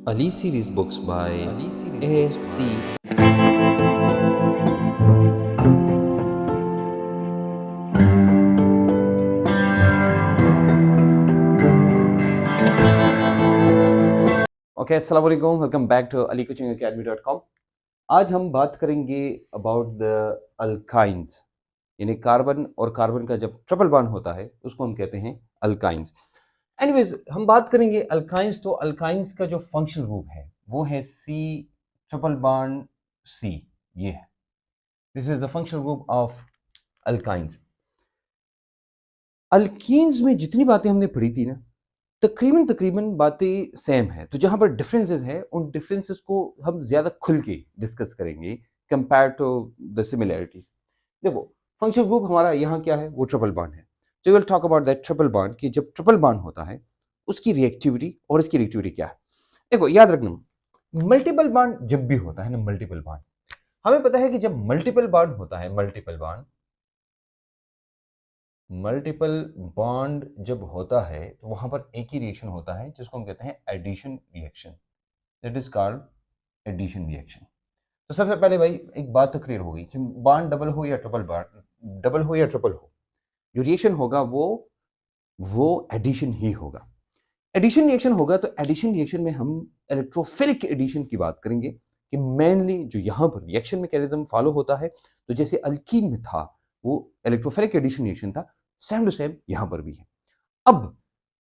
Ali series books by A.C. Okay, अस्सलाम वालेकुम, welcome back to alicoachingacademy.com। आज हम बात करेंगे अबाउट द अल्काइंस, यानी कार्बन और कार्बन का जब ट्रिपल बॉन्ड होता है उसको हम कहते हैं अल्काइंस। एनीवेज, हम बात करेंगे अल्काइंस। तो अल्काइंस का जो फंक्शनल ग्रुप है वो है सी ट्रिपल बॉन्ड सी। ये है, this is the functional group of alkynes. Alkenes में जितनी बातें हमने पढ़ी थी ना, तकरीबन तकरीबन बातें सेम है। तो जहां पर डिफरेंसेस है उन डिफरेंसेस को हम ज्यादा खुल के डिस्कस करेंगे कंपेयर टू द सिमिलैरिटीज। देखो, फंक्शनल ग्रुप हमारा यहाँ क्या है, वो ट्रिपल बॉन्ड है। So will talk about that triple bond कि जब ट्रिपल बॉन्ड होता है उसकी रिएक्टिविटी और इसकी रिएक्टिविटी क्या है। देखो, याद रखना, मल्टीपल बॉन्ड जब भी होता है ना, मल्टीपल बॉन्ड, हमें पता है कि जब मल्टीपल बॉन्ड होता है, मल्टीपल बॉन्ड जब होता है तो वहां पर एक ही रिएक्शन होता है जिसको हम कहते हैं addition reaction. That is called addition reaction. तो सबसे पहले भाई एक बात तो क्लियर हो गई कि बॉन्ड डबल हो या ट्रिपल बॉन्ड, डबल हो या ट्रिपल हो, जो रिएक्शन होगा वो एडिशन ही होगा। एडिशन रिएक्शन होगा तो एडिशन रिएक्शन में हम इलेक्ट्रोफिलिक एडिशन की बात करेंगे कि मेनली जो यहाँ पर रिएक्शन मैकेनिज्म फॉलो होता है, तो जैसे अल्कीन में था वो इलेक्ट्रोफिलिक एडिशन रिएक्शन था, सेम टू सेम यहाँ पर भी है। अब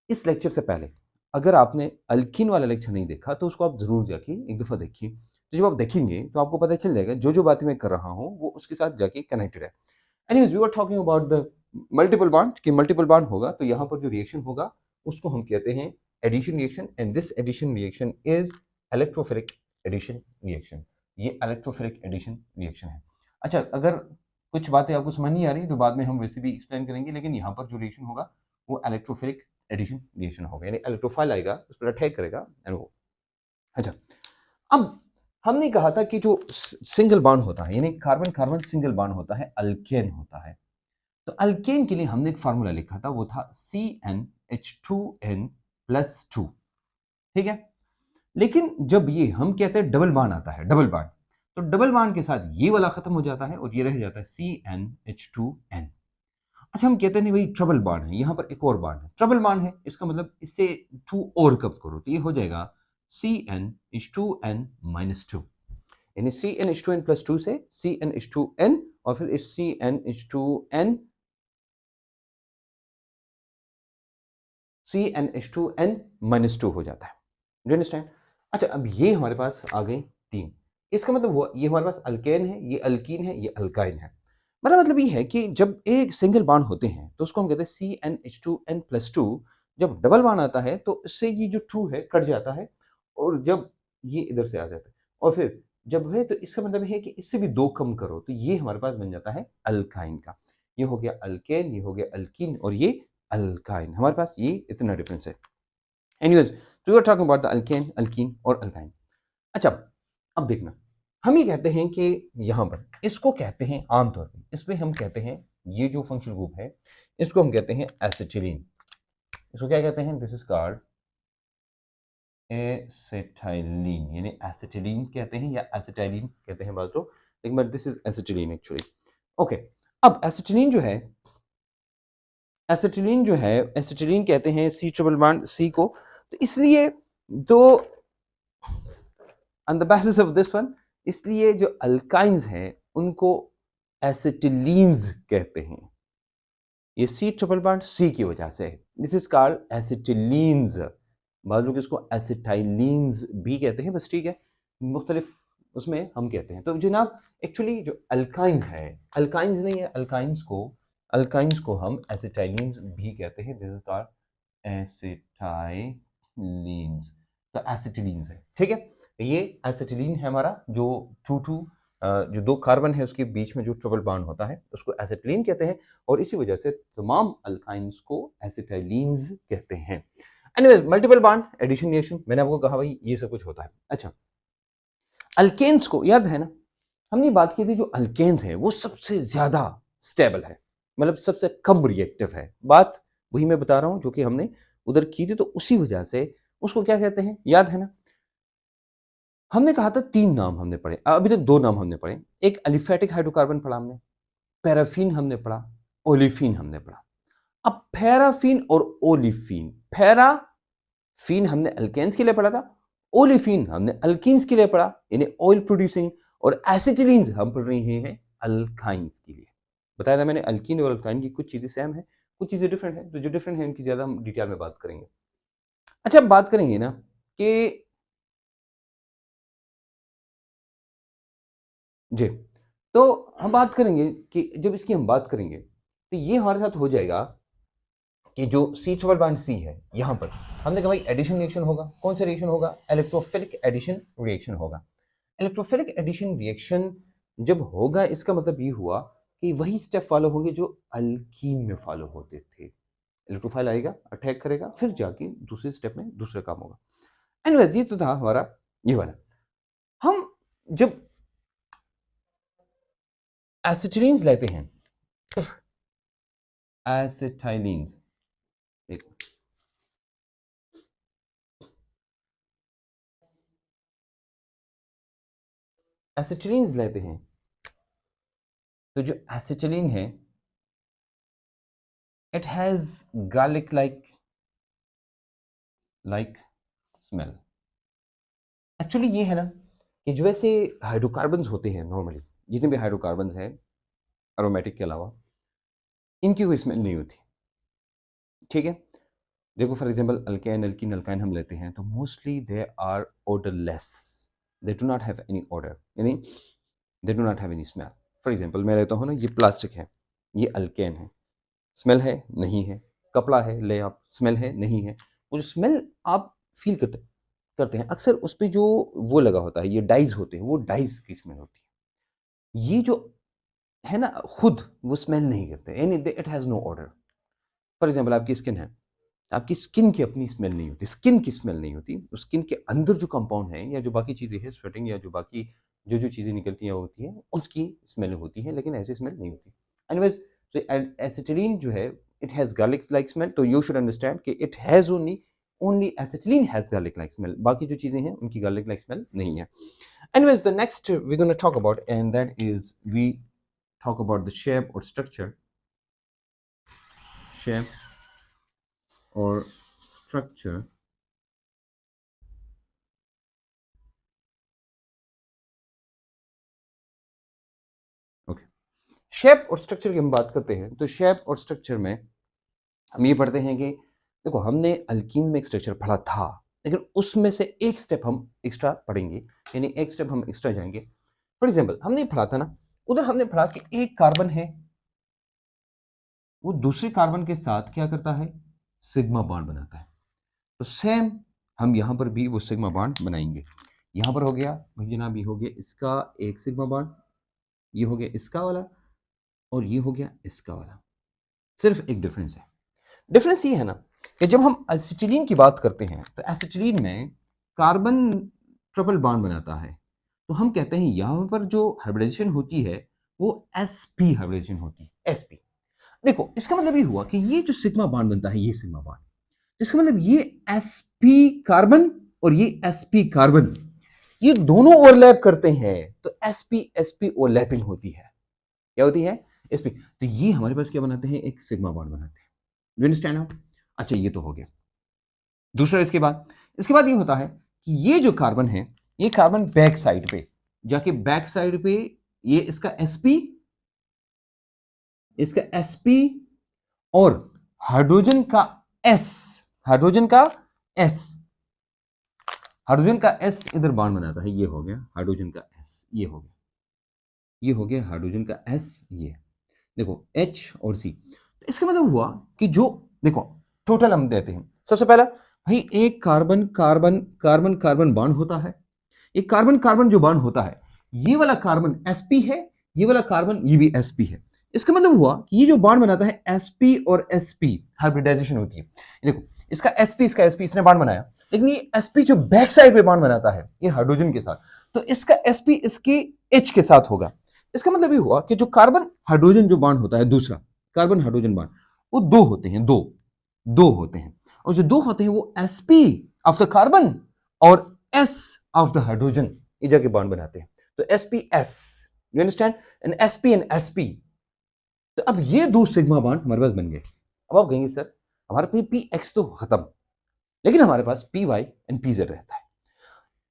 इस लेक्चर से पहले अगर आपने अल्कीन वाला लेक्चर नहीं देखा तो उसको आप जरूर जाके एक दफा देखिए। तो जब आप देखेंगे तो आपको पता चल जाएगा जो जो बातें मैं कर रहा हूँ वो उसके साथ जाके कनेक्टेड है। Anyways, we are talking about the multiple bond कि मल्टीपल बॉन्ड होगा तो यहाँ पर जो रिएक्शन होगा उसको हम कहते हैं addition reaction, and this addition reaction is electrophilic addition reaction. ये इलेक्ट्रोफिलिक एडिशन रिएक्शन है। अच्छा, अगर कुछ बातें आपको समझ नहीं आ रही तो बाद में हम वैसे भी एक्सप्लेन करेंगे, लेकिन यहाँ पर जो रिएक्शन होगा वो इलेक्ट्रोफिलिक एडिशन रिएक्शन होगा, यानी इलेक्ट्रोफाइल आएगा उस पर अटैक करेगा एंड वो। अच्छा, अब हमने कहा था कि जो सिंगल बॉन्ड होता है यानी कार्बन कार्बन सिंगल बॉन्ड होता है, अल्केन होता है। तो अल्केन के लिए हमने एक फार्मूला लिखा था, वो था CnH2n+2। ठीक है, लेकिन जब ये हम कहते हैं डबल बॉन्ड आता है, डबल बॉन्ड, तो डबल बॉन्ड के साथ ये वाला खत्म हो जाता है और ये रह जाता है CnH2n। अच्छा, हम कहते हैं नहीं भाई ट्रिपल बॉन्ड है, यहाँ पर एक और बॉन्ड है, ट्रिपल बॉन्ड है, इसका मतलब इससे 2 और कब करो तो ये हो जाएगा CnH2n-2, यानी CnH2n+2 से CnH2n और फिर इस CnH2n-2 हो जाता है। Do understand? अच्छा, अब ये हमारे पास आ गई 3। इसका मतलब हुआ ये हमारे पास अल्केन है, ये अल्कीन है, ये अल्काइन है। मतलब ये है कि जब एक सिंगल बॉन्ड होते हैं तो उसको हम कहते हैं CnH2n+2। जब डबल बॉन्ड आता है तो इससे ये जो 2 है कट जाता है और जब ये इधर से आ जाता है और फिर जब है तो इसका मतलब है कि इससे भी 2 कम करो तो ये हमारे पास बन जाता है अल्काइन का। ये हो गया अल्केन, ये हो गया अल्कीन और ये अल्काइन। हमारे पास ये इतना डिफरेंस है। एनीवेज, तो we are talking about the alkane, alkene और अल्काइन। अच्छा, अब देखना, हम ये कहते हैं कि यहां पर इसको कहते हैं आमतौर पर, इसमें हम कहते हैं ये जो फंक्शनल ग्रुप है इसको हम कहते हैं एसिटिलीन। इसको क्या कहते हैं? दिस इज कॉल्ड एसिटाइलिन, यानी एसिटिलीन कहते हैं या एसिटाइलिन कहते हैं बात, लेकिन but this is acetylene actually. Okay, अब एसिटिलीन कहते हैं सी ट्रिपल बॉन्ड सी को, तो इसलिए तो on the basis of this one, इसलिए जो अल्काइंस हैं उनको एसिटिलीन्स कहते हैं। ये सी ट्रिपल बॉन्ड सी की वजह से है, दिस इज कॉल्ड एसिटिलीन्स। बाद लोग इसको एसिटाइलीन्स भी कहते हैं, बस ठीक है, मुख्तलिफ उसमें हम कहते हैं। तो जनाब, एक्चुअली जो अल्काइंस है, अल्काइंस नहीं है, अल्काइंस को हम एसिटाइलीन्स भी कहते हैं, दिस इज कॉल्ड एसिटाइलीन्स। तो एसिटिलीन्स है, ठीक है। ये एसिटिलीन है हमारा, जो जो 2 कार्बन है उसके बीच में जो ट्रिपल बॉन्ड होता है उसको एसिटिलीन कहते हैं और इसी वजह से तमाम अल्काइंस को एसिटाइलीन्स कहते हैं। Anyways, multiple bond addition reaction, मैंने आपको कहा भाई ये सब कुछ होता है। अच्छा, अल्केन्स को याद है ना, हमने बात की थी जो अल्केन्स है वो सबसे ज्यादा स्टेबल है, मतलब सबसे कम रिएक्टिव है। बात वही मैं बता रहा हूं जो कि हमने उधर की थी, तो उसी वजह से उसको क्या कहते हैं याद है ना, हमने कहा था 3 नाम हमने पढ़े, अभी तक 2 नाम हमने पढ़े। एक एलिफेटिक हाइड्रोकार्बन पढ़ा हमने, पैराफीन हमने पढ़ा, ओलिफीन हमने पढ़ा। अब पैराफीन और ओलिफीन, पैराफीन हमने अल्केन्स के लिए पढ़ा था, ओलिफीन हमने अल्कीन्स के लिए पढ़ा, यानी ऑयल प्रोड्यूसिंग, और एसिटिलीन्स हम पढ़ रहे हैं अल्काइंस के लिए। बताया था मैंने अल्कीन और अल्काइन की कुछ चीजें सेम है, कुछ चीजें डिफरेंट है, तो जो डिफरेंट है उनकी ज्यादा हम डिटेल में बात करेंगे। अच्छा, अब बात करेंगे ना कि जी, तो हम बात करेंगे कि जब इसकी हम बात करेंगे तो ये हमारे साथ हो जाएगा कि जो सी ट्रिपल बॉन्ड सी है, यहां पर हमने कहा भाई एडिशन रिएक्शन होगा। कौन सा रिएक्शन होगा? इलेक्ट्रोफिलिक एडिशन रिएक्शन होगा। इलेक्ट्रोफिलिक एडिशन रिएक्शन जब होगा, इसका मतलब ये हुआ कि वही स्टेप फॉलो होंगे जो अल्कीन में फॉलो होते थे। इलेक्ट्रोफाइल आएगा, अटैक करेगा, फिर जाके दूसरे स्टेप में दूसरा काम होगा। एनीवेज, ये तो था हमारा ये वाला। हम जब एसिटिलीन्स लेते हैं, एसिटाइलिन्स, देखो एसिटिलीन्स लेते हैं, तो जो एसिटिलीन है it has garlic like smell. Actually ये है ना कि जो वैसे हाइड्रोकार्बन्स होते हैं नॉर्मली, जितने भी हाइड्रोकार्बन्स हैं एरोमेटिक के अलावा, इनकी कोई स्मेल नहीं होती, ठीक है। देखो for example alkane, alkene, alkyne हम लेते हैं तो mostly they are odourless, they do not have any odour, यानी they do not have any smell. For example मैं लेता हूँ ना, ये प्लास्टिक है, ये अल्केन है, स्मेल है नहीं है। कपड़ा है, ले आप, स्मेल है नहीं है। वो जो स्मेल आप फील करते हैं अक्सर उस पे जो वो लगा होता है, ये डाइज होते हैं, वो डाइज की स्मेल होती है। ये जो है ना, खुद वो स्मेल नहीं करते, यानी it has no order. For example आपकी स्किन है, आपकी स्किन की अपनी स्मेल नहीं होती, स्किन की स्मेल नहीं होती, स्किन के अंदर जो कंपाउंड है या जो बाकी चीजें हैं, स्वेटिंग या जो बाकी जो जो चीजें निकलती हैं होती हैं, उसकी स्मेल होती है, लेकिन ऐसी स्मेल नहीं होती। एनीवेज, so एसिटिलीन जो है it has garlic like smell, तो यू शुड अंडरस्टैंड कि it has only acetylene has garlic like smell, बाकी जो चीजें हैं उनकी गार्लिक लाइक स्मेल नहीं है। Anyways, the next we're going to talk about, and that is we talk about the shape or structure, shape or structure okay. Shape और structure की हम बात करते हैं तो शेप और स्ट्रक्चर में हम ये पढ़ते हैं कि देखो हमने अल्कीन में एक स्ट्रक्चर पढ़ा था, लेकिन उसमें से एक स्टेप हम एक्स्ट्रा पढ़ेंगे, यानी एक स्टेप हम एक्स्ट्रा जाएंगे। फॉर एग्जाम्पल हमने पढ़ा था ना, उधर हमने पढ़ा कि एक कार्बन है, वो दूसरे कार्बन के साथ क्या करता है? सिग्मा बॉन्ड बनाता है। तो सेम हम यहां पर भी वो सिग्मा बॉन्ड बनाएंगे। यहां पर हो गया भाई जनाब, ये हो गया इसका एक सिग्मा बॉन्ड, ये हो गया इसका वाला, और ये हो गया इसका वाला। सिर्फ एक डिफरेंस है, डिफरेंस ये है ना कि जब हम एसिटिलीन की बात करते हैं तो एसिटिलीन में कार्बन ट्रिपल बॉन्ड बनाता है, तो हम कहते हैं यहां पर जो हाइब्रिडाइजेशन होती है वो sp हाइब्रिडाइजेशन होती है, sp। देखो इसका मतलब ये हुआ कि ये जो सिग्मा बॉन्ड बनता है, ये सिग्मा बॉन्ड, इसका मतलब ये sp कार्बन और ये sp कार्बन, ये दोनों ओवरलैप करते हैं, तो sp sp ओवरलैपिंग होती है। क्या होती है? sp। तो ये हमारे पास क्या बनाते हैं? एक सिग्मा बॉन्ड बनाते हैं। You understand now? अच्छा, ये तो हो गया। दूसरा इसके बाद ये होता है कि ये जो कार्बन है, ये कार्बन बैक साइड पे जाके, बैक साइड पे ये इसका sp और हाइड्रोजन का s, हाइड्रोजन का s, हाइड्रोजन का s इधर बॉन्ड बनाता है। ये हो गया हाइड्रोजन का s, ये हो गया, ये हो गया हाइड्रोजन का s, ये देखो H और C। तो इसका मतलब हुआ कि जो देखो टोटल हम देते हैं, सबसे पहला भाई एक carbon carbon carbon carbon bond होता है, एक कार्बन कार्बन जो बॉन्ड होता है, ये वाला कार्बन sp है, ये वाला कार्बन ये भी sp है। इसका मतलब हुआ कि ये जो बॉन्ड बनाता है sp और sp, हाइब्रिडाइजेशन होती है। देखो इसका sp इसने बॉन्ड बनाया, लेकिन ये sp जो बैक साइड पे बॉन्ड बनाता है ये हाइड्रोजन के साथ, तो इसका sp इसके H के साथ होगा। इसका मतलब ये हुआ कि जो कार्बन हाइड्रोजन जो बॉन्ड होता है, दूसरा कार्बन हाइड्रोजन बॉन्ड, वो दो होते हैं, दो होते हैं, और जो दो होते हैं वो sp ऑफ द कार्बन और s ऑफ द हाइड्रोजन ये जाके बॉन्ड बनाते हैं, तो sps, you understand, and sp and sp, तो अब ये दो सिग्मा बॉन्ड हमारे पास बन गए। अब आप कहेंगे सर हमारे पास px तो खत्म, लेकिन हमारे पास py एंड pz रहता है।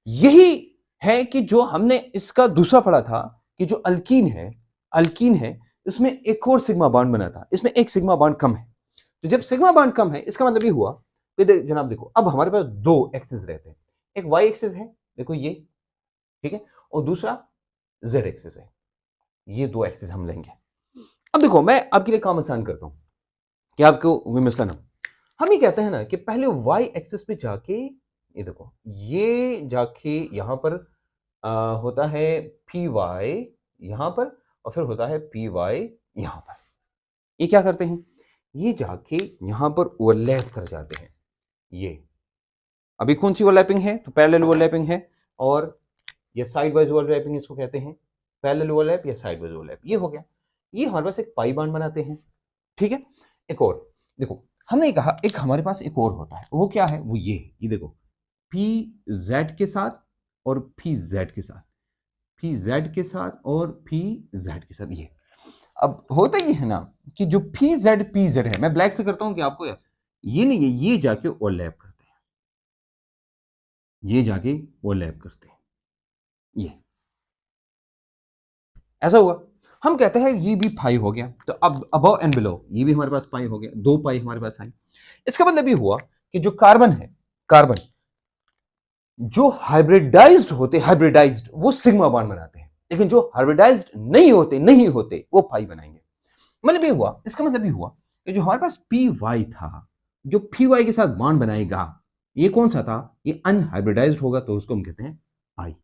यही है कि जो हमने इसका दूसरा पढ़ा था कि जो अल्कीन है उसमें एक और सिग्मा बॉन्ड बना था, इसमें एक सिग्मा बॉन्ड कम है। तो जब सिग्मा बॉन्ड कम है इसका मतलब ये हुआ कि जनाब देखो अब हमारे पास दो एक्सिस रहते हैं, एक y एक्सिस है देखो ये, ठीक है, और दूसरा z एक्सिस है, ये दो एक्सिस हम लेंगे। अब देखो मैं आपके लिए काम आसान करता हूं कि आपको वो मसला ना, हम ये कहते हैं ना कि पहले y एक्सिस पे जाके ये देखो ये जाके यहां पर होता है py यहां पर, और फिर होता है py यहां पर, ये क्या करते हैं ये जाके यहां पर ओवरलैप कर जाते हैं। ये अभी कौन सी ओवरलैपिंग है, तो पैरेलल ओवरलैपिंग है, और ये साइड वाइज ओवरलैपिंग इसको कहते हैं, पैरेलल ओवरलैप या साइड वाइज ओवरलैप, ये हो गया। ये हमारे पास एक पाई बॉन्ड बनाते हैं, ठीक है। एक और देखो हमने कहा एक हमारे पास एक और होता है, वो क्या है, वो ये देखो पी जेड के साथ और पी जेड के साथ, पी जेड के साथ और पी जेड के साथ, ये अब होता ही है ना कि जो पी जेड है, मैं ब्लैक से करता हूं कि आपको ये नहीं है, ये जाके ओवरलैप करते हैं, ये जाके ओवरलैप करते हैं, ये ऐसा हुआ। हम कहते हैं ये भी पाई हो गया, तो अब अबव एंड बिलो ये भी हमारे पास पाई हो गया, दो पाई हमारे पास आई। इसका मतलब ये हुआ कि जो कार्बन है, कार्बन जो हाइब्रिडाइज्ड होते, हाइब्रिडाइज्ड वो सिग्मा बॉन्ड बनाते हैं, लेकिन जो हाइब्रिडाइज्ड नहीं होते वो पाई बनाएंगे। मतलब ये हुआ, इसका मतलब ये हुआ कि जो हमारे पास पी वाई था, जो पी वाई के साथ बॉन्ड बनाएगा ये कौन सा था, ये अनहाइब्रिडाइज्ड होगा, तो उसको हम कहते हैं पाई।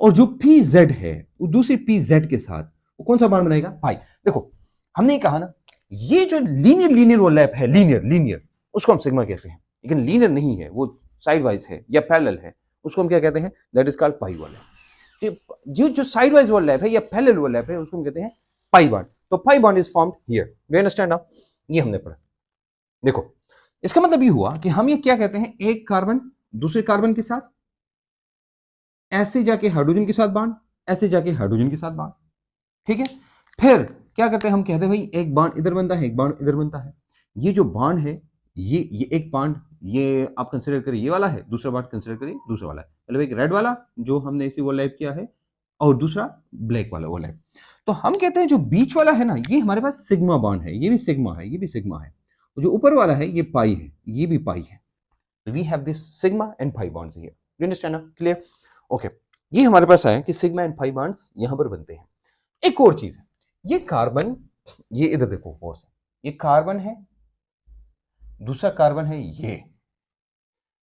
और जो पी जेड है वो दूसरे पी जेड के साथ वो कौन सा बॉन्ड बनाएगा, पाई। देखो हमने कहा ना ये जो लीनियर ओवरलैप है, लीनियर उसको हम सिग्मा कहते हैं, लेकिन लीनियर नहीं है, वो साइड वाइज है या पैरेलल है, उसको हम क्या कहते हैं, that is called pi overlap. जो जो साइड वाइज ओवरलैप है या पैरेलल ओवरलैप है उसको हम कहते हैं पाई बॉन्ड। तो pi bond is formed here, you understand now, ये हमने पढ़ा। देखो इसका मतलब ये हुआ कि हम ये क्या कहते हैं, एक कार्बन दूसरे कार्बन के साथ ऐसे जाके हाइड्रोजन के साथ बांड, ऐसे जाके हाइड्रोजन के साथ बांड, ठीक है। फिर क्या करते हैं, हम कहते हैं भाई एक बांड इधर बनता है, एक बांड इधर बनता है। ये जो बांड है ये एक बांड ये आप कंसिडर करिए ये वाला है, दूसरा बांड कंसिडर करिए दूसरा वाला है, मतलब एक रेड वाला जो हमने इसी ओवरलैप किया है और दूसरा ब्लैक वाला ओवरलैप। तो हम कहते हैं जो बीच वाला है ना ये हमारे पास सिग्मा बॉन्ड है, ये भी सिग्मा है, ये भी सिग्मा है। जो ऊपर वाला है ये पाई है, ये भी पाई है। We have this sigma and pi bonds here, you understand now, clear, okay. ये हमारे पास है कि सिग्मा एंड पाई बॉन्ड्स यहां पर बनते हैं। एक और चीज है, ये कार्बन, ये इधर देखो फोर्स, ये कार्बन है, दूसरा कार्बन है, ये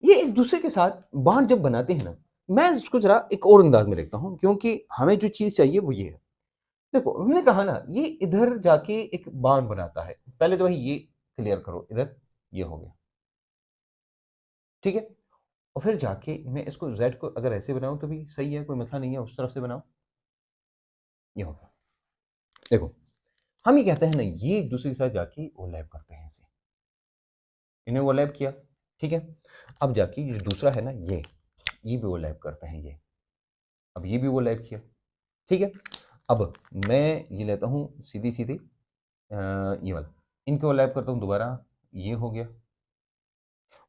एक दूसरे के साथ बॉन्ड जब बनाते हैं ना, मैं इसको जरा एक और अंदाज में लिखता हूं क्योंकि हमें जो चीज चाहिए वो ये है। देखो हमने कहा ना ये इधर जाके एक बॉन्ड बनाता है, पहले तो भाई ये क्लियर करो, इधर ये हो गया, ठीक है। और फिर जाके मैं इसको z को अगर ऐसे बनाऊं तो भी सही है, कोई मसला नहीं है, उस तरफ से बनाओ, ये होगा। देखो हम ये कहते हैं ना ये एक दूसरे के साथ जाके ओवरलैप करते हैं, ऐसे इन्हें ओवरलैप किया, ठीक है। अब जाके जो दूसरा है ना ये भी ओवरलैप करते हैं, ये अब ये भी ओवरलैप किया, ठीक है। अब मैं ये लेता हूँ सीधी सीधी ये वाला, इनके ओवरलैप करता हूँ दोबारा, ये हो गया,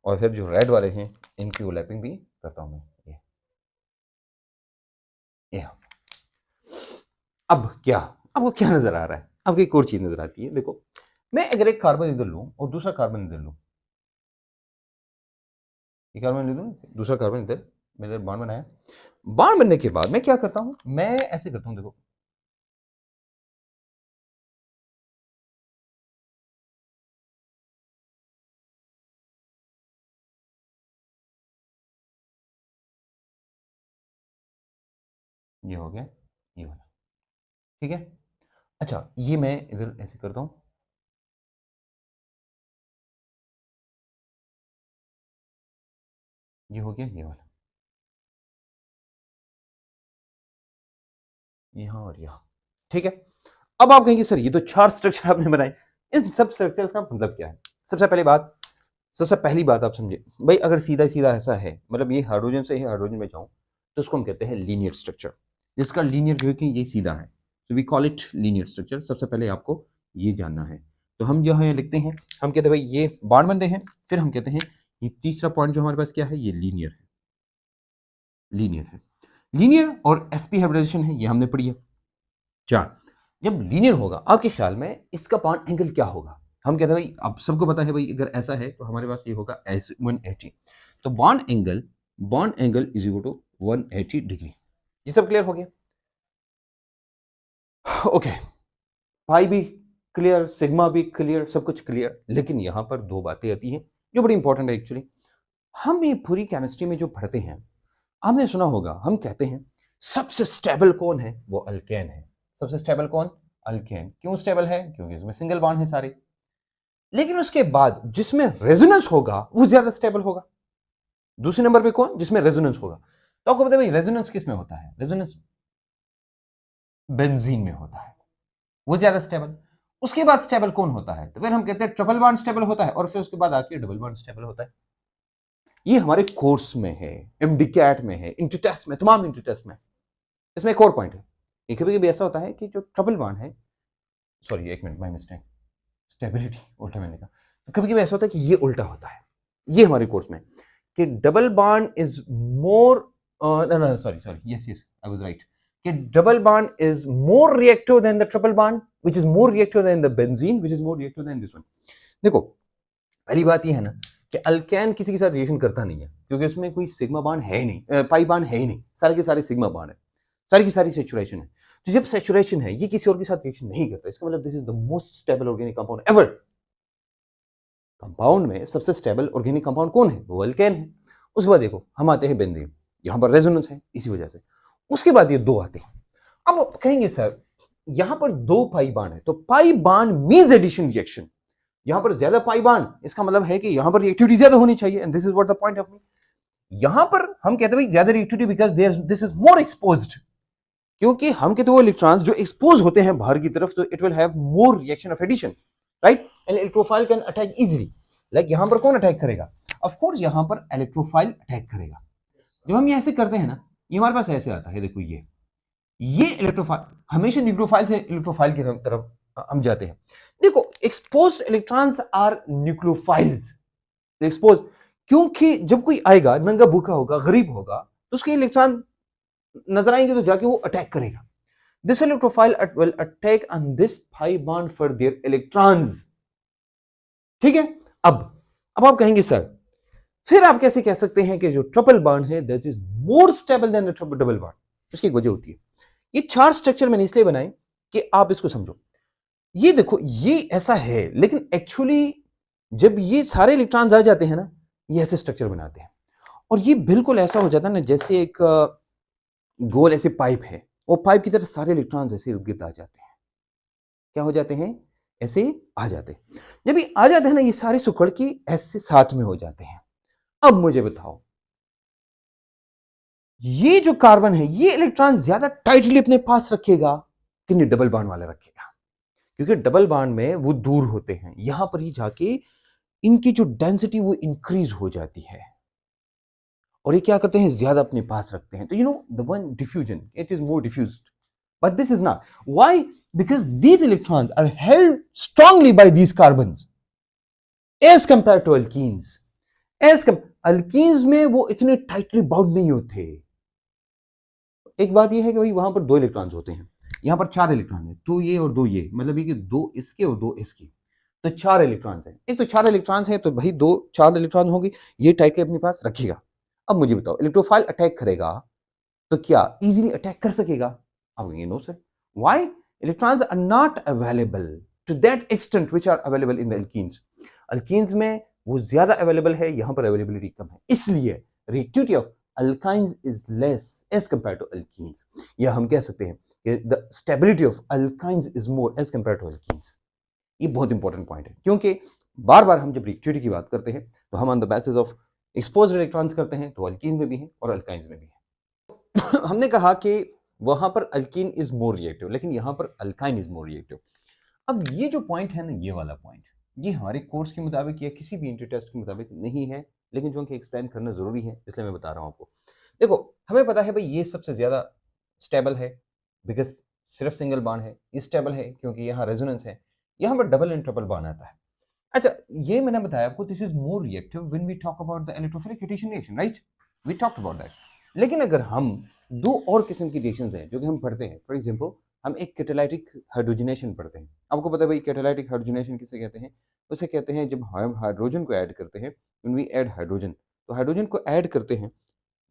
और फिर जो रेड वाले हैं इनकी ओवरलैपिंग भी करता हूँ मैं, ये अब क्या, अब वो क्या नजर आ रहा है, अब एक और चीज नजर आती है। देखो मैं अगर एक कार्बन इधर लूं और दूसरा कार्बन इधर लूं, ये कार्बन ले लूं, दूसरा कार्बन इधर, मैंने बॉन्ड बनाया, बॉन्ड बनने के बाद मैं क्या करता हूं, मैं ऐसे करता हूं, देखो ये हो गया, ये वाला, ठीक है। अच्छा ये मैं इधर ऐसे करता हूं, ये हो गया, ये वाला, यहां और यहां, ठीक है। अब आप कहेंगे सर ये तो चार स्ट्रक्चर आपने बनाए, इन सब स्ट्रक्चर्स का मतलब क्या है। सबसे पहली बात आप समझे भाई, अगर सीधा सीधा ऐसा है, मतलब ये हाइड्रोजन से ही हाइड्रोजन में जाऊं तो उसको हम कहते हैं लीनियर स्ट्रक्चर, जिसका लीनियर जो है कि ये सीधा है, तो we call it linear structure. सबसे पहले आपको ये जानना है। तो हम जो है लिखते हैं, हम कहते हैं भाई ये बाण बंधे हैं, फिर हम कहते हैं ये तीसरा पॉइंट जो हमारे पास क्या है, ये लीनियर है, लीनियर है। लीनियर और एसपी हाइब्रिडाइजेशन है, ये हमने पढ़ी है। चार, जब लीनियर होगा आपके ख्याल में इसका बॉन्ड एंगल क्या होगा? हम कहते हैं भाई, आप सबको पता है भाई, अगर ऐसा है तो हमारे पास ये होगा एस 180, तो bond angle is equal to 180 degree. ये सब क्लियर हो गया? ओके, पाई भी क्लियर, सिग्मा भी क्लियर, सब कुछ क्लियर। लेकिन यहां पर दो बातें आती हैं जो बड़ी इंपॉर्टेंट है एक्चुअली। हम ये पूरी केमिस्ट्री में जो पढ़ते हैं, आपने सुना होगा, हम कहते हैं सबसे स्टेबल कौन है? वो अल्केन है। सबसे स्टेबल कौन? अल्केन। क्यों स्टेबल है? क्योंकि इसमें सिंगल बॉन्ड है सारे। लेकिन उसके बाद जिसमें रेजोनेंस होगा वो ज्यादा स्टेबल होगा। दूसरे नंबर पे कौन? जिसमें रेजोनेंस होगा। तो आपको पता है भाई रेजोनेंस किस में होता है? रेजोनेंस बेंजीन में होता है, वो ज्यादा स्टेबल। उसके बाद स्टेबल कौन होता है? तो फिर हम कहते हैं ट्रिपल बॉन्ड स्टेबल होता है, और फिर उसके बाद आके डबल बॉन्ड स्टेबल होता है। ये हमारे कोर्स में है, एमडीकैट में है, इंटरटेस्ट में, तमाम इंटरटेस्ट में। इसमें एक और पॉइंट है, कभी कभी ऐसा होता है कि जो ट्रिपल बॉन्ड है, सॉरी एक मिनट, माय मिस्टेक, स्टेबिलिटी उल्टा मैंने कहा। तो कभी कभी ऐसा होता है कि ये उल्टा होता है, ये हमारे कोर्स में, कि double bond is more, no, sorry, yes, I was right, कि double bond is more reactive than the triple bond, which is more reactive than the benzene, which is more reactive than this one. देखो, पहली बात ये है ना कि alkane किसी के साथ रिएक्शन करता नहीं है, क्योंकि उसमें कोई सिग्मा बॉन्ड है ही नहीं, पाई बॉन्ड है ही नहीं, सारे के सारे सिग्मा बॉन्ड है, सारी की सारी सैचुरेशन है। तो जब सैचुरेशन है, ये किसी और के साथ रिएक्शन नहीं करता, इसका मतलब this is the most stable organic compound ever. Compound में सबसे स्टेबल ऑर्गेनिक कंपाउंड कौन है? वो अल्केन है। उसके बाद देखो हम आते हैं बेंजीन, यहां पर रेजोनेंस है इसी वजह से। उसके बाद ये दो आते हैं। अब कहेंगे सर यहां पर दो पाई बॉन्ड है, तो pi bond means addition reaction, यहां पर ज्यादा पाई बॉन्ड, इसका मतलब है कि यहां पर रिएक्टिविटी ज्यादा होनी चाहिए, and this is what the point of me. यहां पर हम कहते हैं भाई ज्यादा reactivity because this is more exposed, क्योंकि हम कहते हैं वो इलेक्ट्रॉन्स जो एक्सपोज होते हैं बाहर की तरफ, तो it will have more reaction of addition, right? And electrophile can attack easily. Like यहां पर कौन अटैक करेगा? ऑफ कोर्स यहां पर इलेक्ट्रोफाइल अटैक करेगा। जब हम ये ऐसे करते हैं ना, ये हमारे पास ऐसे आता है, देखो ये इलेक्ट्रोफाइल, हमेशा न्यूक्लियोफाइल से इलेक्ट्रोफाइल की तरफ हम जाते हैं। देखो exposed electrons are nucleophiles, exposed, क्योंकि जब कोई आएगा नंगा भूखा होगा, गरीब होगा, तो उसके इलेक्ट्रॉन नजर आएंगे तो जाके वो अटैक करेगा। This electrophile will attack on this pi bond for their electrons। ठीक है? अब आप कहेंगे सर फिर आप कैसे कह सकते हैं कि जो ट्रिपल बॉन्ड है that is more stable then the double bond? इसकी एक वजह होती है, ये चार स्ट्रक्चर मैंने इसलिए बनाए कि आप इसको समझो। ये देखो ये ऐसा है, लेकिन एक्चुअली जब ये सारे इलेक्ट्रॉन्स आ जाते हैं ना, ये ऐसे स्ट्रक्चर बनाते हैं, और ये बिल्कुल ऐसा हो जाता है ना जैसे एक गोल ऐसे पाइप है, वो पाइप की तरह सारे इलेक्ट्रॉन्स ऐसे इर्द गिर्द आ जाते हैं। क्या हो जाते हैं? ऐसे आ जाते हैं। जब ये आ जाते हैं ना, ये सारे सुकड़ के ऐसे साथ में हो जाते हैं। अब मुझे बताओ, ये जो कार्बन है ये इलेक्ट्रॉन ज्यादा टाइटली अपने पास रखेगा कि नहीं डबल बॉन्ड वाला रखेगा? क्योंकि डबल बॉन्ड में वो दूर होते हैं, यहां पर ही जाके इनकी जो डेंसिटी वो इंक्रीज हो जाती है, और ये क्या करते हैं? ज्यादा अपने पास रखते हैं। तो you know the one diffusion, it is more diffused, but this is not. Why? Because these electrons are held strongly by these carbons as compared to alkenes. alkenes में वो इतने टाइटली बाउंड नहीं होते। एक बात ये है कि भाई वहां पर दो इलेक्ट्रॉन्स होते हैं, यहां पर चार इलेक्ट्रॉन है, तो ये और दो ये, मतलब ये कि दो इसके और दो इसके, तो चार इलेक्ट्रॉन्स हैं। एक तो चार इलेक्ट्रॉन्स हैं, तो भाई दो चार इलेक्ट्रॉन होंगे, ये टाइटली अपने पास रखेगा। अब मुझे बताओ इलेक्ट्रोफाइल अटैक करेगा तो क्या इजीली अटैक कर सकेगा? अब ये no sir. Why? Electrons are not available to that extent which are available in the alkenes. Alkenes में वो ज्यादा अवेलेबल है, यहां पर अवेलेबिलिटी कम है, इसलिए reactivity of alkynes is less as compare to alkenes. या हम कह सकते हैं कि the stability of alkynes is more as compare to alkenes. ये बहुत इंपॉर्टेंट पॉइंट है, क्योंकि बार बार हम जब रिएक्टिविटी की बात करते हैं तो हम on the basis of exposed electrons करते हैं, तो अल्कीन्स में भी है और अल्काइंस में भी है। हमने कहा कि वहां पर अल्कीन इज मोर रिएक्टिव, लेकिन यहां पर अल्काइन इज मोर रिएक्टिव। अब ये जो पॉइंट है ना, ये वाला पॉइंट, ये हमारे कोर्स के मुताबिक या किसी भी इंटर टेस्ट के मुताबिक नहीं है, लेकिन जो कि एक्सप्लेन करना जरूरी है, इसलिए मैं बता रहा हूं आपको। देखो हमें पता है भाई ये सबसे ज्यादा स्टेबल है, बिकॉज सिर्फ सिंगल बॉन्ड है, ये स्टेबल है क्योंकि यहाँ रेजोनेंस है, यहाँ पर डबल एंड ट्रिपल बॉन्ड आता है। अच्छा, ये मैंने बताया आपको, this is more reactive when we talk about the electrophilic addition reaction, right, we talked about that. लेकिन अगर हम दो और किस्म की रिएक्शंस हैं जो कि हम पढ़ते हैं, फॉर एग्जांपल हम एक कैटालाइटिक हाइड्रोजनेशन पढ़ते हैं। आपको पता है भाई कैटालाइटिक हाइड्रोजनेशन किसे कहते हैं? उसे कहते हैं जब हम हाइड्रोजन को ऐड करते हैं, व्हेन वी ऐड हाइड्रोजन, तो हाइड्रोजन को ऐड करते हैं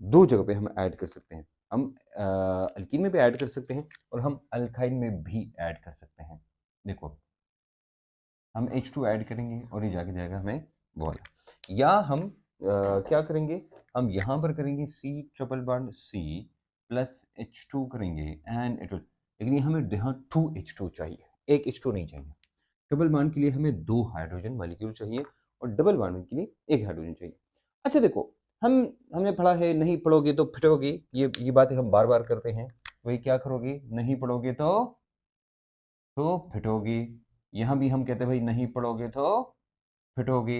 दो जगह पे हम ऐड कर सकते हैं। हम अल्कीन में भी ऐड कर सकते हैं और हम अल्काइन में भी ऐड कर सकते हैं। देखो हम H2 ऐड करेंगे और ये जाके जाएगा हमें वो वाला, या हम क्या करेंगे, हम यहाँ पर करेंगे C triple bond C plus H2 करेंगे एंड इट विल, लेकिन ये हमें यहाँ 2H2 चाहिए, एक H2 नहीं चाहिए। ट्रिपल बॉन्ड के लिए हमें दो हाइड्रोजन मॉलिक्यूल चाहिए और डबल बॉन्ड के लिए एक हाइड्रोजन चाहिए। अच्छा देखो, हमने पढ़ा है नहीं पढ़ोगे तो फिटोगे, ये बातें हम बार बार करते हैं। वही क्या करोगे, नहीं पढ़ोगे तो फिटोगे। यहाँ भी हम कहते हैं भाई नहीं पढ़ोगे तो फिटोगे,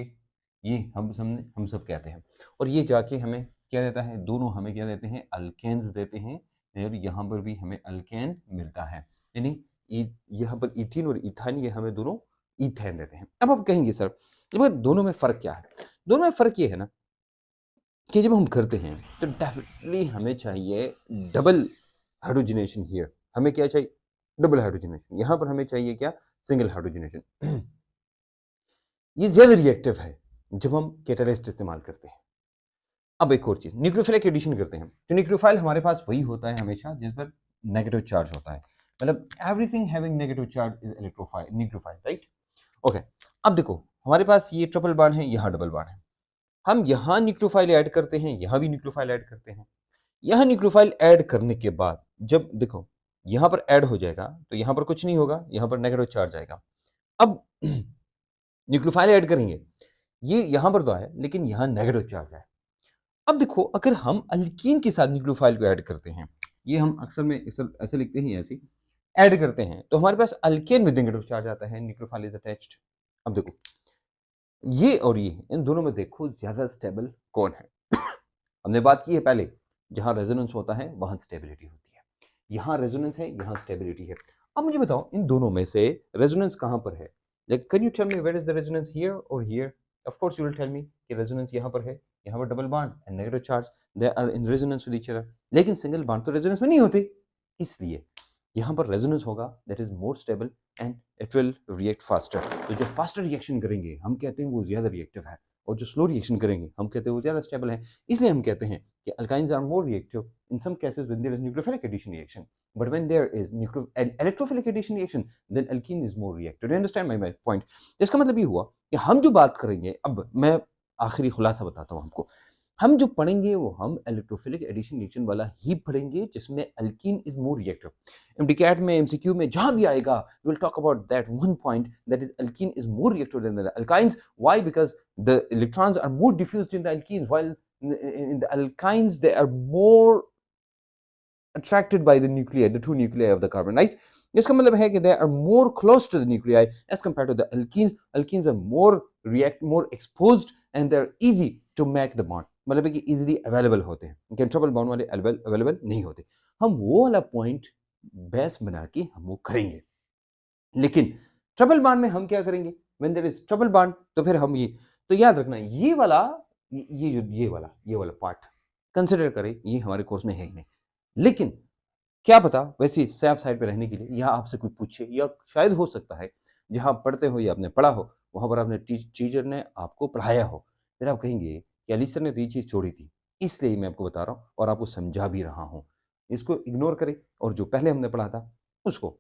ये हम सब कहते हैं। और ये जाके हमें क्या देता है, दोनों हमें क्या देते हैं, अल्केन्स देते हैं। और यहाँ पर भी हमें अल्केन मिलता है, यानी यहाँ पर इथीन और इथाइन ये हमें दोनों इथेन देते हैं। अब आप कहेंगे सर दोनों में फर्क क्या है? दोनों में फर्क ये है ना कि जब हम करते हैं तो डेफिनेटली हमें चाहिए डबल हाइड्रोजनेशन हियर। हमें क्या चाहिए? Double hydrogenation. यहाँ पर हमें चाहिए क्या? Single hydrogenation. ये ज्यादा रिएक्टिव है जब हम कैटालिस्ट इस्तेमाल करते हैं। अब एक और चीज, न्यूक्लियोफिलिक एडिशन करते हैं तो न्यूक्लियोफाइल हमारे पास वही होता है हमेशा जिस पर नेगेटिव चार्ज होता है, मतलब everything having negative charge is electrophile, nucleophile, right. Okay, अब देखो हमारे पास ये ट्रिपल बॉन्ड है, यहाँ डबल बॉन्ड है। हम यहाँ न्यूक्लियोफाइल ऐड करते हैं, यहाँ भी न्यूक्लियोफाइल ऐड करते हैं। यहाँ न्यूक्लियोफाइल ऐड करने के बाद जब देखो यहाँ पर ऐड हो जाएगा तो यहाँ पर कुछ नहीं होगा, यहाँ पर नेगेटिव चार्ज आएगा। अब न्यूक्लियोफाइल ऐड करेंगे, ये यहाँ पर तो आया लेकिन यहाँ नेगेटिव चार्ज है। अब देखो अगर हम अल्कीन के साथ न्यूक्लियोफाइल को ऐड करते हैं, ये हम अक्सर में ऐसे लिखते हैं, ऐसे ऐड करते हैं, तो हमारे पास अल्केन विद नेगेटिव चार्ज आता है, न्यूक्लियोफाइल इज अटैच्ड। अब देखो ये और ये इन दोनों में देखो ज्यादा स्टेबल कौन है? हमने बात की है पहले, जहां रेजोनेंस होता है वहां स्टेबिलिटी होती है, यहाँ रेजोनेंस है यहाँ स्टेबिलिटी है। अब मुझे बताओ इन दोनों में से रेजोनेंस कहां पर है? Like can you tell me where is the resonance, here और here? Of course you will tell me कि रेजोनेंस यहाँ पर है, यहाँ पर double bond and negative charge, they are in resonance with each other. लेकिन सिंगल बॉन्ड तो resonance में नहीं होते, इसलिए यहाँ पर रेजोनेंस होगा that is more stable and it will react faster. तो जो फास्टर रिएक्शन करेंगे हम कहते हैं वो ज्यादा रिएक्टिव है, और जो स्लो रिएक्शन करेंगे हम कहते हैं वो ज्यादा स्टेबल है। इसलिए हम कहते हैं कि alkynes are more reactive in some cases when there is nucleophilic addition reaction, but when there is electrophilic addition reaction then alkene is more reactive. Do you understand my point? इसका मतलब ये हुआ कि हम जो बात करेंगे, अब मैं आखिरी खुलासा बताता हूँ हमको, हम जो पढ़ेंगे वो हम इलेक्ट्रोफिलिक एडिशन रिएक्शन वाला ही पढ़ेंगे जिसमें alkene is more reactive. MDCAT में एमसीक्यू में जहां भी आएगा we will talk about that one point, that is alkene is more reactive than the alkynes. Why? Because the electrons are more diffused in the alkenes, while in the alkynes they are more attracted by the nuclei, the two nuclei of the carbon, right? इसका मतलब है कि they are more close to the nuclei as compared to the alkenes. Alkenes are more exposed and they are easy to make the bond, मतलब है कि easily available होते हैं, लेकिन ट्रिपल बॉन्ड वाले available नहीं होते। हम वो वाला पॉइंट बेस बना के हम वो करेंगे, लेकिन ट्रिपल बॉन्ड में हम क्या करेंगे? When there is triple bond तो फिर हम ये, तो याद रखना ये वाला ये वाला पार्ट कंसिडर करें, ये हमारे कोर्स में है ही नहीं। लेकिन क्या पता वैसे सेफ साइड पे रहने के लिए या आपसे कोई पूछे, या शायद हो सकता है जहां पढ़ते हो या आपने पढ़ा हो वहां पर आपने टीचर ने आपको पढ़ाया हो, फिर आप कहेंगे कि अली सर ने तो ये चीज छोड़ी थी, इसलिए मैं आपको बता रहा हूँ और आपको समझा भी रहा हूँ। इसको इग्नोर करें और जो पहले हमने पढ़ा था उसको